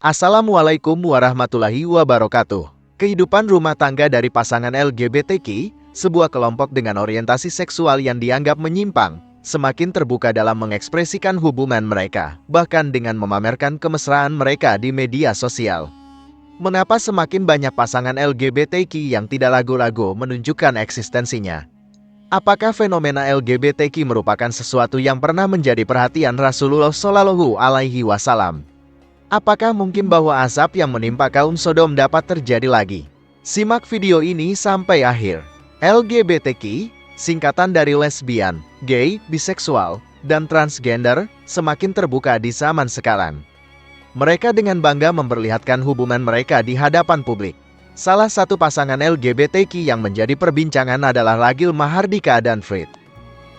Assalamualaikum warahmatullahi wabarakatuh. Kehidupan rumah tangga dari pasangan LGBTQ, sebuah kelompok dengan orientasi seksual yang dianggap menyimpang, semakin terbuka dalam mengekspresikan hubungan mereka, bahkan dengan memamerkan kemesraan mereka di media sosial. Mengapa semakin banyak pasangan LGBTQ yang tidak ragu-ragu menunjukkan eksistensinya? Apakah fenomena LGBTQ merupakan sesuatu yang pernah menjadi perhatian Rasulullah Shallallahu Alaihi Wasallam? Apakah mungkin bahwa azab yang menimpa kaum Sodom dapat terjadi lagi? Simak video ini sampai akhir. LGBTQ, singkatan dari lesbian, gay, biseksual, dan transgender, semakin terbuka di zaman sekarang. Mereka dengan bangga memperlihatkan hubungan mereka di hadapan publik. Salah satu pasangan LGBTQ yang menjadi perbincangan adalah Ragil Mahardika dan Frit.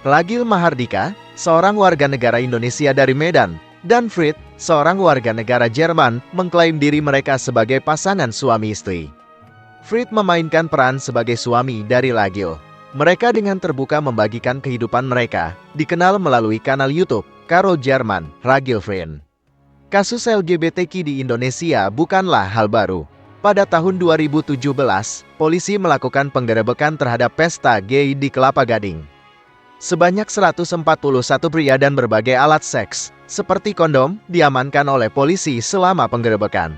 Ragil Mahardika, seorang warga negara Indonesia dari Medan, dan Frit, seorang warga negara Jerman, mengklaim diri mereka sebagai pasangan suami istri. Frit memainkan peran sebagai suami dari Ragil. Mereka dengan terbuka membagikan kehidupan mereka, dikenal melalui kanal YouTube, Karol Jerman, Ragil Friend. Kasus LGBTQ di Indonesia bukanlah hal baru. Pada tahun 2017, polisi melakukan penggerebekan terhadap pesta gay di Kelapa Gading. Sebanyak 141 pria dan berbagai alat seks, seperti kondom, diamankan oleh polisi selama penggerebekan.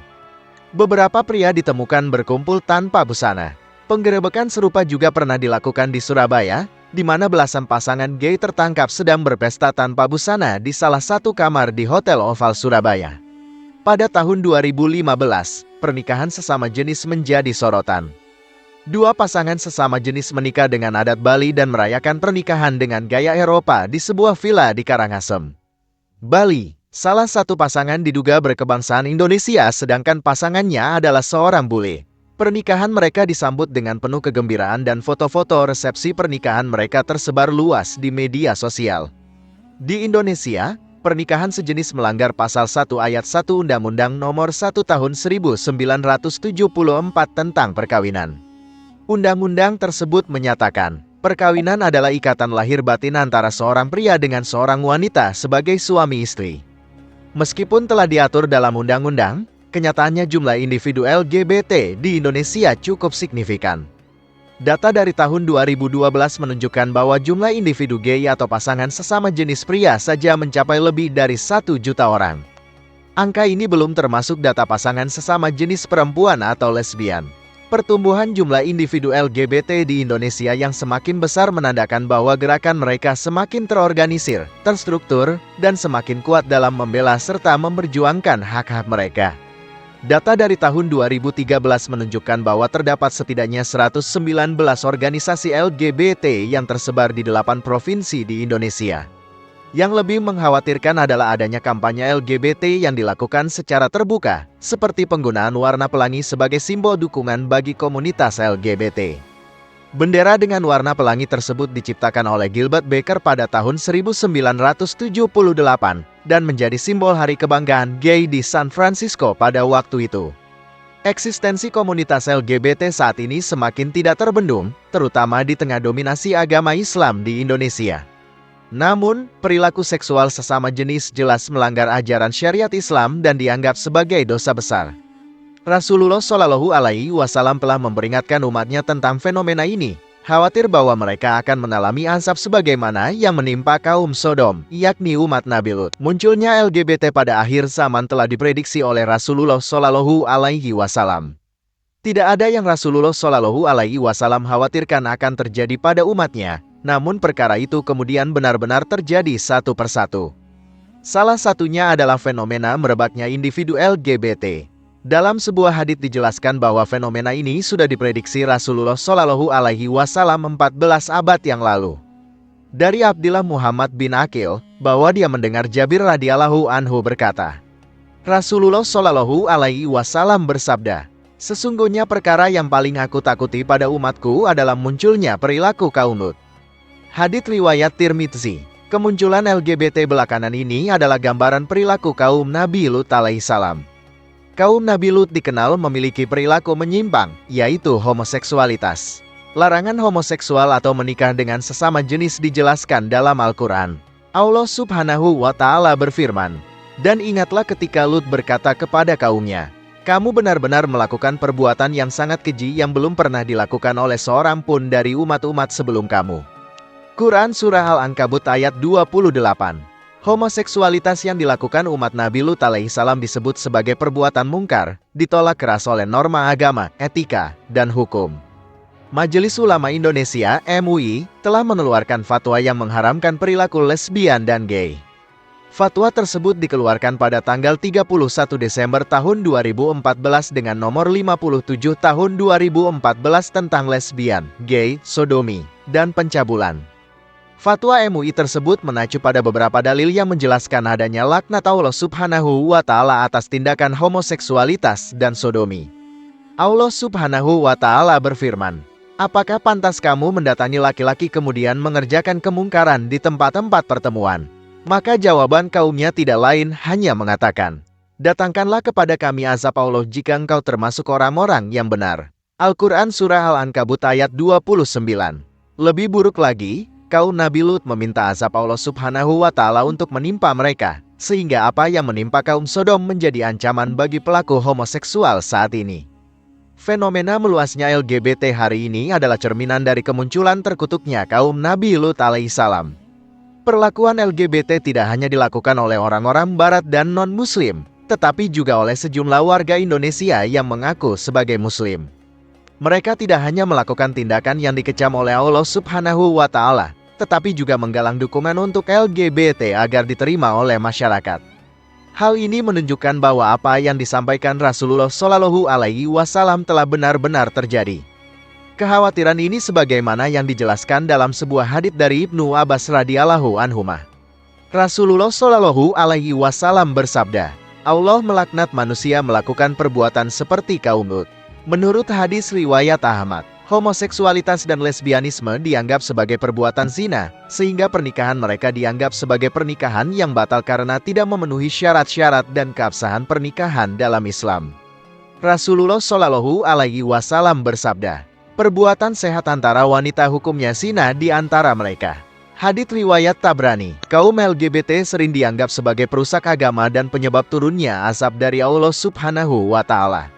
Beberapa pria ditemukan berkumpul tanpa busana. Penggerebekan serupa juga pernah dilakukan di Surabaya, di mana belasan pasangan gay tertangkap sedang berpesta tanpa busana di salah satu kamar di Hotel Oval Surabaya. Pada tahun 2015, pernikahan sesama jenis menjadi sorotan. Dua pasangan sesama jenis menikah dengan adat Bali dan merayakan pernikahan dengan gaya Eropa di sebuah villa di Karangasem, Bali. Salah satu pasangan diduga berkebangsaan Indonesia sedangkan pasangannya adalah seorang bule. Pernikahan mereka disambut dengan penuh kegembiraan dan foto-foto resepsi pernikahan mereka tersebar luas di media sosial. Di Indonesia, pernikahan sejenis melanggar pasal 1 ayat 1 Undang-Undang Nomor 1 Tahun 1974 tentang perkawinan. Undang-undang tersebut menyatakan, perkawinan adalah ikatan lahir batin antara seorang pria dengan seorang wanita sebagai suami istri. Meskipun telah diatur dalam undang-undang, kenyataannya jumlah individu LGBT di Indonesia cukup signifikan. Data dari tahun 2012 menunjukkan bahwa jumlah individu gay atau pasangan sesama jenis pria saja mencapai lebih dari 1 juta orang. Angka ini belum termasuk data pasangan sesama jenis perempuan atau lesbian. Pertumbuhan jumlah individu LGBT di Indonesia yang semakin besar menandakan bahwa gerakan mereka semakin terorganisir, terstruktur, dan semakin kuat dalam membela serta memperjuangkan hak-hak mereka. Data dari tahun 2013 menunjukkan bahwa terdapat setidaknya 119 organisasi LGBT yang tersebar di 8 provinsi di Indonesia. Yang lebih mengkhawatirkan adalah adanya kampanye LGBT yang dilakukan secara terbuka, seperti penggunaan warna pelangi sebagai simbol dukungan bagi komunitas LGBT. Bendera dengan warna pelangi tersebut diciptakan oleh Gilbert Baker pada tahun 1978 dan menjadi simbol hari kebanggaan gay di San Francisco pada waktu itu. Eksistensi komunitas LGBT saat ini semakin tidak terbendung, terutama di tengah dominasi agama Islam di Indonesia. Namun, perilaku seksual sesama jenis jelas melanggar ajaran syariat Islam dan dianggap sebagai dosa besar. Rasulullah Shallallahu Alaihi Wasallam telah memperingatkan umatnya tentang fenomena ini, khawatir bahwa mereka akan mengalami azab sebagaimana yang menimpa kaum Sodom, yakni umat Nabi Lut. Munculnya LGBT pada akhir zaman telah diprediksi oleh Rasulullah Shallallahu Alaihi Wasallam. Tidak ada yang Rasulullah Shallallahu Alaihi Wasallam khawatirkan akan terjadi pada umatnya. Namun perkara itu kemudian benar-benar terjadi satu persatu. Salah satunya adalah fenomena merebaknya individu LGBT. Dalam sebuah hadits dijelaskan bahwa fenomena ini sudah diprediksi Rasulullah Shallallahu Alaihi Wasallam 14 abad yang lalu. Dari Abdillah Muhammad bin Aqil, bahwa dia mendengar Jabir radhiyallahu anhu berkata, Rasulullah Shallallahu Alaihi Wasallam bersabda, sesungguhnya perkara yang paling aku takuti pada umatku adalah munculnya perilaku kaum Lut. Hadits riwayat Tirmidzi. Kemunculan LGBT belakangan ini adalah gambaran perilaku kaum Nabi Lut alaihissalam. Kaum Nabi Lut dikenal memiliki perilaku menyimpang, yaitu homoseksualitas. Larangan homoseksual atau menikah dengan sesama jenis dijelaskan dalam Al-Quran. Allah Subhanahu wa Ta'ala berfirman, Dan ingatlah ketika Lut berkata kepada kaumnya, "Kamu benar-benar melakukan perbuatan yang sangat keji yang belum pernah dilakukan oleh seorang pun dari umat-umat sebelum kamu." Quran Surah Al-Ankabut ayat 28. Homoseksualitas yang dilakukan umat Nabi Lut alaihissalam disebut sebagai perbuatan mungkar, ditolak keras oleh norma agama, etika, dan hukum. Majelis Ulama Indonesia (MUI) telah mengeluarkan fatwa yang mengharamkan perilaku lesbian dan gay. Fatwa tersebut dikeluarkan pada tanggal 31 Desember tahun 2014 dengan nomor 57 tahun 2014 tentang lesbian, gay, sodomi, dan pencabulan. Fatwa MUI tersebut mengacu pada beberapa dalil yang menjelaskan adanya laknat Allah Subhanahu wa Ta'ala atas tindakan homoseksualitas dan sodomi. Allah Subhanahu wa Ta'ala berfirman, "Apakah pantas kamu mendatangi laki-laki kemudian mengerjakan kemungkaran di tempat-tempat pertemuan?" Maka jawaban kaumnya tidak lain hanya mengatakan, "Datangkanlah kepada kami azab Allah jika engkau termasuk orang-orang yang benar." Al-Quran Surah Al-Ankabut ayat 29. Lebih buruk lagi, kaum Nabi Lut meminta azab Allah Subhanahu wa Ta'ala untuk menimpa mereka, sehingga apa yang menimpa kaum Sodom menjadi ancaman bagi pelaku homoseksual saat ini. Fenomena meluasnya LGBT hari ini adalah cerminan dari kemunculan terkutuknya kaum Nabi Lut alaihissalam. Perlakuan LGBT tidak hanya dilakukan oleh orang-orang Barat dan non-Muslim, tetapi juga oleh sejumlah warga Indonesia yang mengaku sebagai Muslim. Mereka tidak hanya melakukan tindakan yang dikecam oleh Allah Subhanahu wa Ta'ala, tetapi juga menggalang dukungan untuk LGBT agar diterima oleh masyarakat. Hal ini menunjukkan bahwa apa yang disampaikan Rasulullah Shallallahu Alaihi Wasallam telah benar-benar terjadi. Kekhawatiran ini sebagaimana yang dijelaskan dalam sebuah hadits dari Ibnu Abbas radhiyallahu anhuma. Rasulullah Shallallahu Alaihi Wasallam bersabda, "Allah melaknat manusia melakukan perbuatan seperti kaum Lut." Menurut hadis riwayat Ahmad, homoseksualitas dan lesbianisme dianggap sebagai perbuatan zina, sehingga pernikahan mereka dianggap sebagai pernikahan yang batal karena tidak memenuhi syarat-syarat dan keabsahan pernikahan dalam Islam. Rasulullah Shallallahu Alaihi Wasallam bersabda, "Perbuatan sehat antara wanita hukumnya zina di antara mereka." Hadits riwayat Tabrani, kaum LGBT sering dianggap sebagai perusak agama dan penyebab turunnya azab dari Allah Subhanahu wa Ta'ala.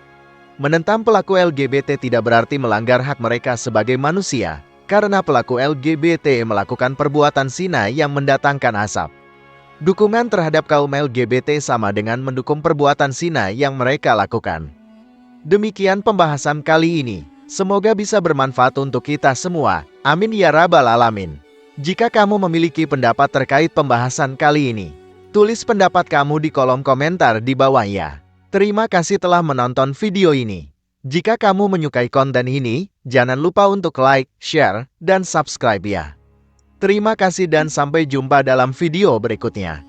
Menentang pelaku LGBT tidak berarti melanggar hak mereka sebagai manusia, karena pelaku LGBT melakukan perbuatan zina yang mendatangkan azab. Dukungan terhadap kaum LGBT sama dengan mendukung perbuatan zina yang mereka lakukan. Demikian pembahasan kali ini. Semoga bisa bermanfaat untuk kita semua. Amin ya rabbal alamin. Jika kamu memiliki pendapat terkait pembahasan kali ini, tulis pendapat kamu di kolom komentar di bawah ya. Terima kasih telah menonton video ini. Jika kamu menyukai konten ini, jangan lupa untuk like, share, dan subscribe ya. Terima kasih dan sampai jumpa dalam video berikutnya.